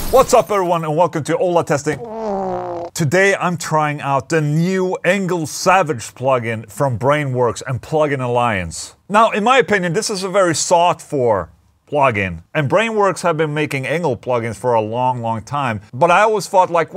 What's up everyone and welcome to Ola Testing. Today I'm trying out the new Engl Savage plugin from Brainworks and Plugin Alliance. Now in my opinion this is a very sought for plugin, and Brainworks have been making Engl plugins for a long time, but I always thought like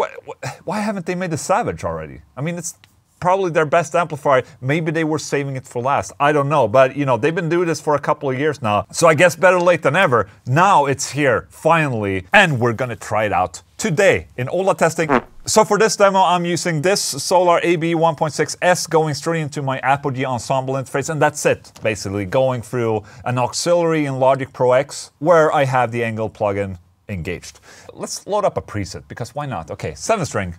why haven't they made the Savage already? I mean it's probably their best amplifier. Maybe they were saving it for last, I don't know, but you know, they've been doing this for a couple of years now, so I guess better late than ever. Now it's here, finally, and we're gonna try it out today in Ola Testing. So for this demo I'm using this Solar AB 1.6S going straight into my Apogee Ensemble interface, and that's it, basically, going through an auxiliary in Logic Pro X where I have the Engl plugin engaged. Let's load up a preset, because why not? Okay, 7 string.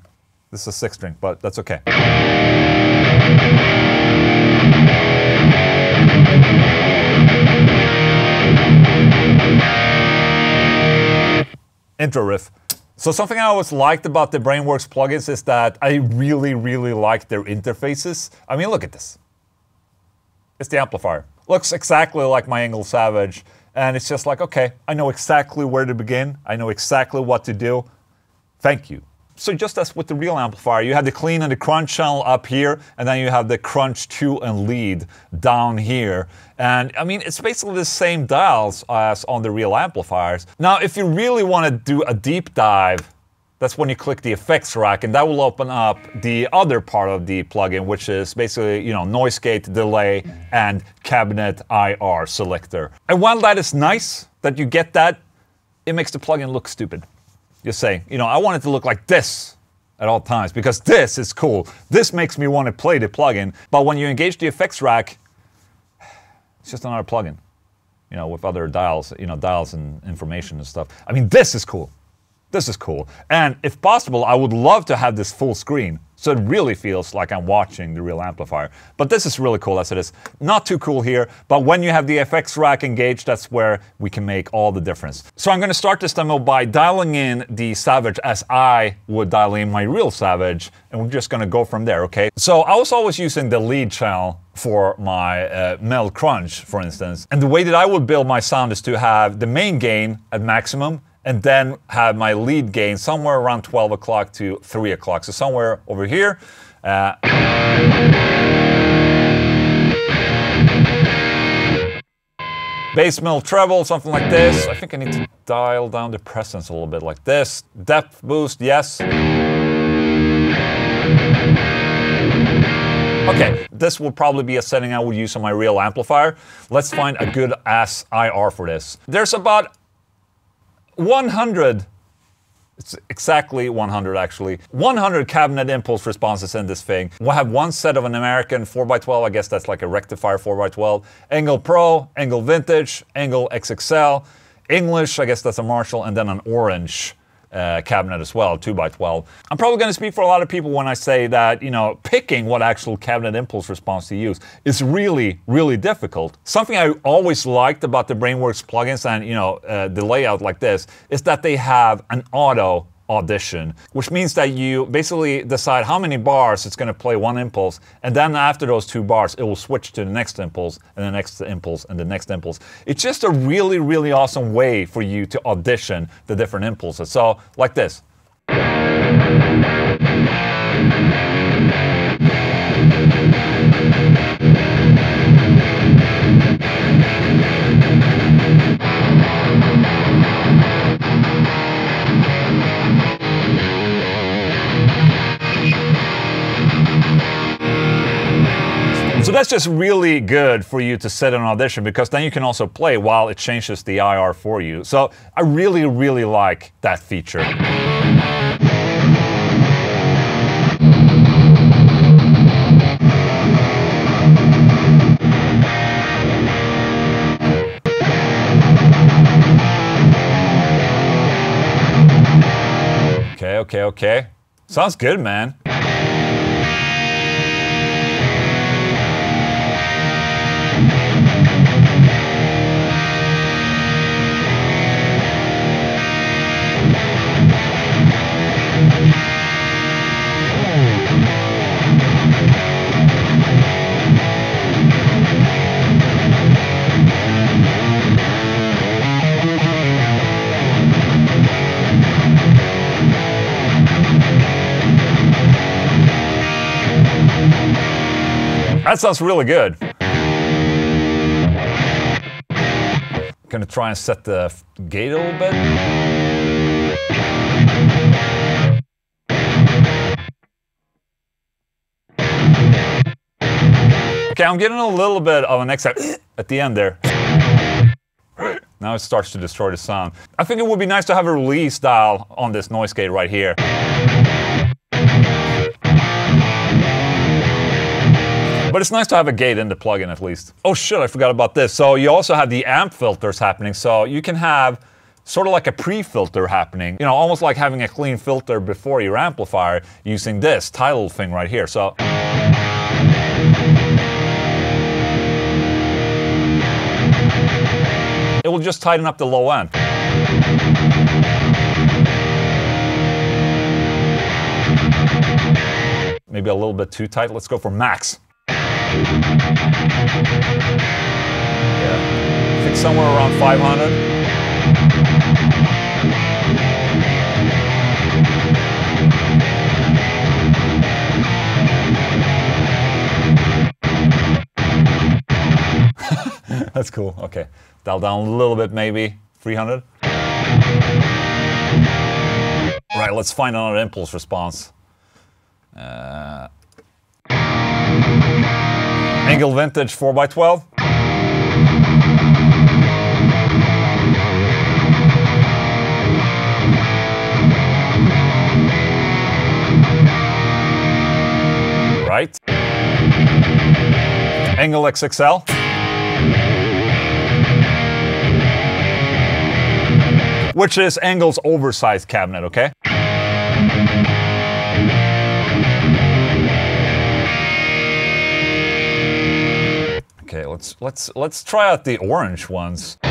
This is a 6 string, but that's okay. Intro riff. So something I always liked about the Brainworks plugins is that I really like their interfaces. I mean, look at this. It's the amplifier. Looks exactly like my Engl Savage, and it's just like, okay, I know exactly where to begin. I know exactly what to do. Thank you. So just as with the real amplifier, you have the clean and the crunch channel up here, and then you have the crunch 2 and lead down here. And I mean, it's basically the same dials as on the real amplifiers. Now, if you really want to do a deep dive, that's when you click the effects rack, and that will open up the other part of the plugin, which is basically, you know, noise gate, delay, and cabinet IR selector. And while that is nice that you get that, it makes the plugin look stupid. Just saying, you know, I want it to look like this at all times, because this is cool. This makes me want to play the plugin, but when you engage the effects rack, it's just another plugin, you know, with other dials, you know, dials and information and stuff. I mean, this is cool. This is cool. And if possible, I would love to have this full screen, so it really feels like I'm watching the real amplifier. But this is really cool as it is. Not too cool here, but when you have the FX rack engaged, that's where we can make all the difference. So I'm gonna start this demo by dialing in the Savage as I would dial in my real Savage, and we're just gonna go from there, okay? So I was always using the lead channel for my mel crunch, for instance. And the way that I would build my sound is to have the main gain at maximum, and then have my lead gain somewhere around 12 o'clock to 3 o'clock. So somewhere over here. Bass middle treble, something like this. I think I need to dial down the presence a little bit like this. Depth boost, yes. Okay, this will probably be a setting I would use on my real amplifier. Let's find a good ass IR for this. There's about 100, it's exactly 100 actually, 100 cabinet impulse responses in this thing. We'll have one set of an American 4x12, I guess that's like a rectifier 4x12, Engl Pro, Engl Vintage, Engl XXL, English, I guess that's a Marshall, and then an orange cabinet as well, 2x12. I'm probably going to speak for a lot of people when I say that, you know, picking what actual cabinet impulse response to use is really difficult. Something I always liked about the Brainworks plugins and, you know, the layout like this is that they have an auto audition, which means that you basically decide how many bars it's going to play one impulse, and then after those 2 bars it will switch to the next impulse and the next impulse and the next impulse. It's just a really awesome way for you to audition the different impulses. So like this. So that's just really good for you to set an audition, because then you can also play while it changes the IR for you. So I really like that feature. Okay. Sounds good, man. That sounds really good. Gonna try and set the gate a little bit. Okay, I'm getting a little bit of an extra at the end there. Now it starts to destroy the sound. I think it would be nice to have a release dial on this noise gate right here. But it's nice to have a gate in the plugin at least. Oh shit, I forgot about this. So you also have the amp filters happening, so you can have sort of like a pre-filter happening. You know, almost like having a clean filter before your amplifier using this title thing right here. So it will just tighten up the low end. Maybe a little bit too tight. Let's go for max. Yeah, I think somewhere around 500. That's cool. Okay, dial down a little bit, maybe 300. Right, let's find another impulse response. Engl Vintage 4x12. Right. Engl XXL. Which is Engl's oversized cabinet, okay? Okay, let's try out the orange ones. I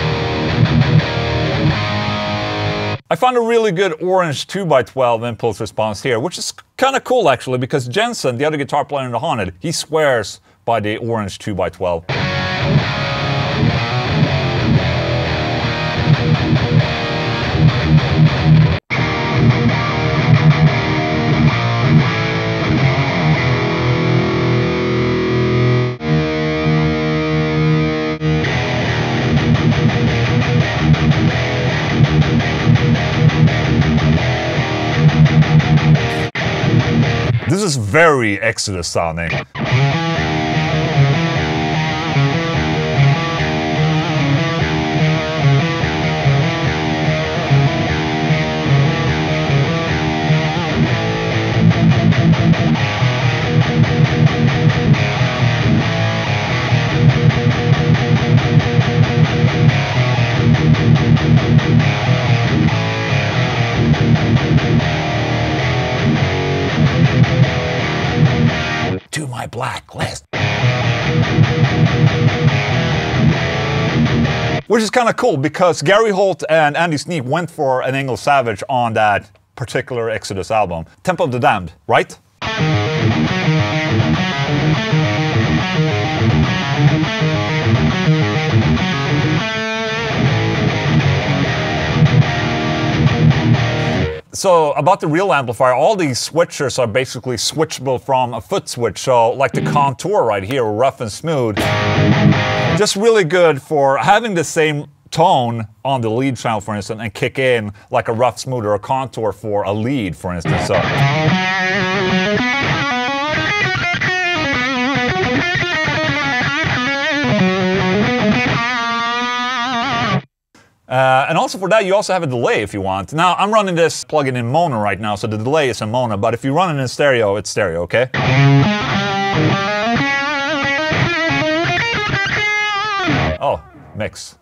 found a really good orange 2x12 impulse response here, which is kind of cool actually, because Jensen, the other guitar player in the Haunted, he swears by the orange 2x12. This is very Exodus sounding. To my blacklist. Which is kind of cool because Gary Holt and Andy Sneap went for an Engl Savage on that particular Exodus album. Temple of the Damned, right? So, about the real amplifier, all these switchers are basically switchable from a foot switch. So, like the contour right here, rough and smooth. Just really good for having the same tone on the lead channel, for instance, and kick in like a rough, smooth or a contour for a lead, for instance. So. And also for that, you also have a delay if you want. Now, I'm running this plugin in mono right now, so the delay is in mono, but if you run it in stereo, it's stereo, okay? Oh, mix.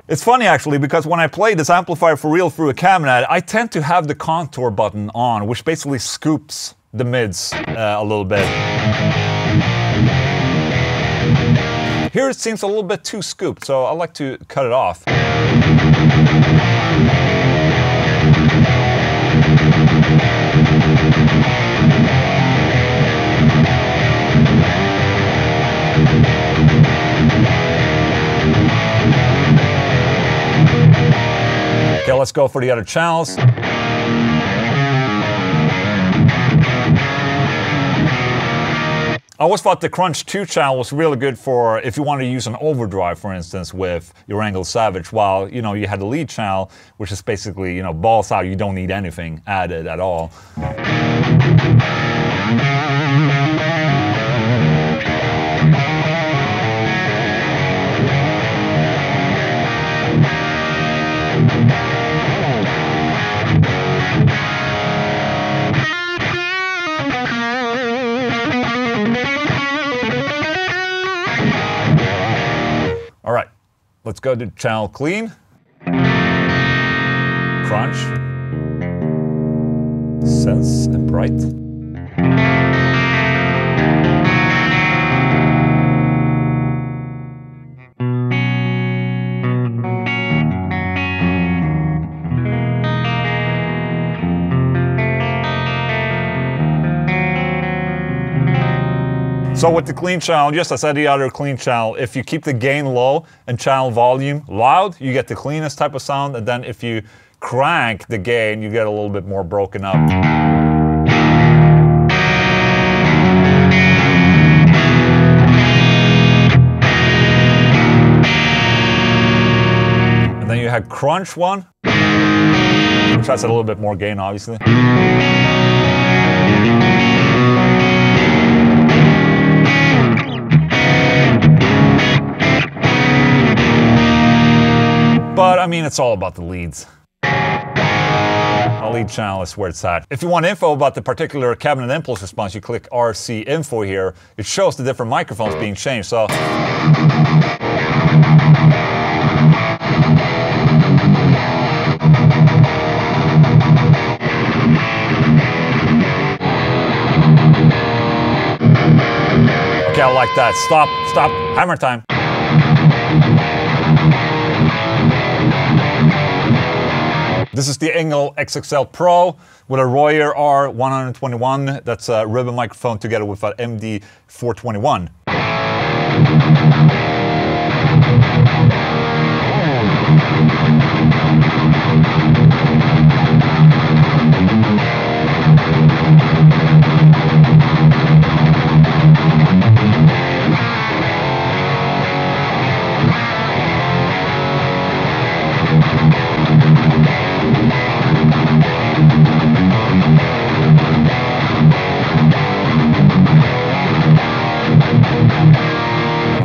It's funny actually, because when I play this amplifier for real through a cabinet, I tend to have the contour button on, which basically scoops the mids a little bit. Here it seems a little bit too scooped, so I like to cut it off. let's go for the other channels. I always thought the Crunch 2 channel was really good for if you want to use an overdrive, for instance, with your Engl Savage, while, you know, you had the lead channel, which is basically, you know, balls out, you don't need anything added at all. All right, let's go to channel clean, crunch, sense and bright. So with the clean channel, just as any other clean channel, if you keep the gain low and channel volume loud, you get the cleanest type of sound, and then if you crank the gain, you get a little bit more broken up. And then you had crunch one, which has a little bit more gain, obviously. But I mean, it's all about the leads. Our lead channel is where it's at. If you want info about the particular cabinet impulse response, you click RC info here. It shows the different microphones being changed, so... Okay, I like that. Stop, hammer time. This is the Engl XXL Pro with a Royer R121. That's a ribbon microphone together with an MD421.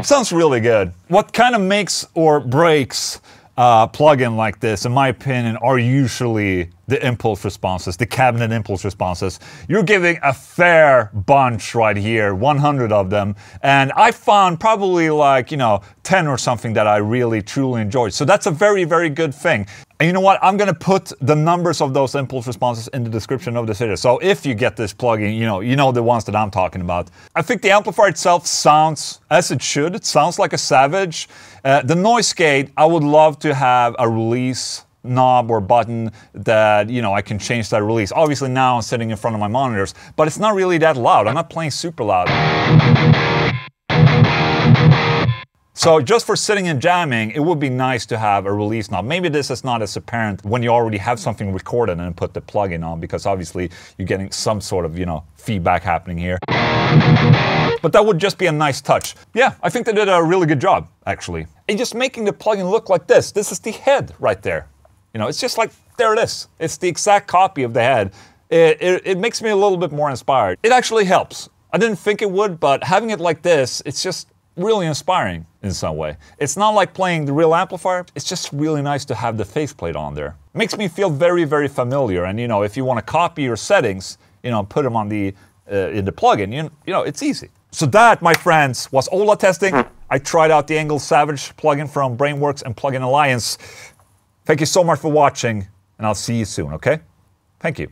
Sounds really good. What kind of makes or breaks a plugin like this, in my opinion, are usually the impulse responses, the cabinet impulse responses. You're giving a fair bunch right here, 100 of them, and I found probably like, you know, 10 or something that I really truly enjoyed. So that's a very, very good thing. And you know what? I'm gonna put the numbers of those impulse responses in the description of this video. So if you get this plugin, you know the ones that I'm talking about. I think the amplifier itself sounds as it should. It sounds like a Savage. The noise gate, I would love to have a release knob or button that, you know, I can change that release. Obviously now I'm sitting in front of my monitors, but it's not really that loud. I'm not playing super loud. So just for sitting and jamming, it would be nice to have a release knob. Maybe this is not as apparent when you already have something recorded and put the plugin on, because obviously you're getting some sort of, you know, feedback happening here. But that would just be a nice touch. Yeah, I think they did a really good job, actually. And just making the plugin look like this. This is the head right there. You know, it's just like, there it is. It's the exact copy of the head. It makes me a little bit more inspired. It actually helps. I didn't think it would, but having it like this, it's just really inspiring in some way. It's not like playing the real amplifier. It's just really nice to have the faceplate on there. It makes me feel very, very familiar. And, you know, if you want to copy your settings, you know, put them on the in the plugin, you know, it's easy. So that, my friends, was Ola testing. I tried out the Engl Savage plugin from Brainworks and Plugin Alliance. Thank you so much for watching, and I'll see you soon, okay? Thank you.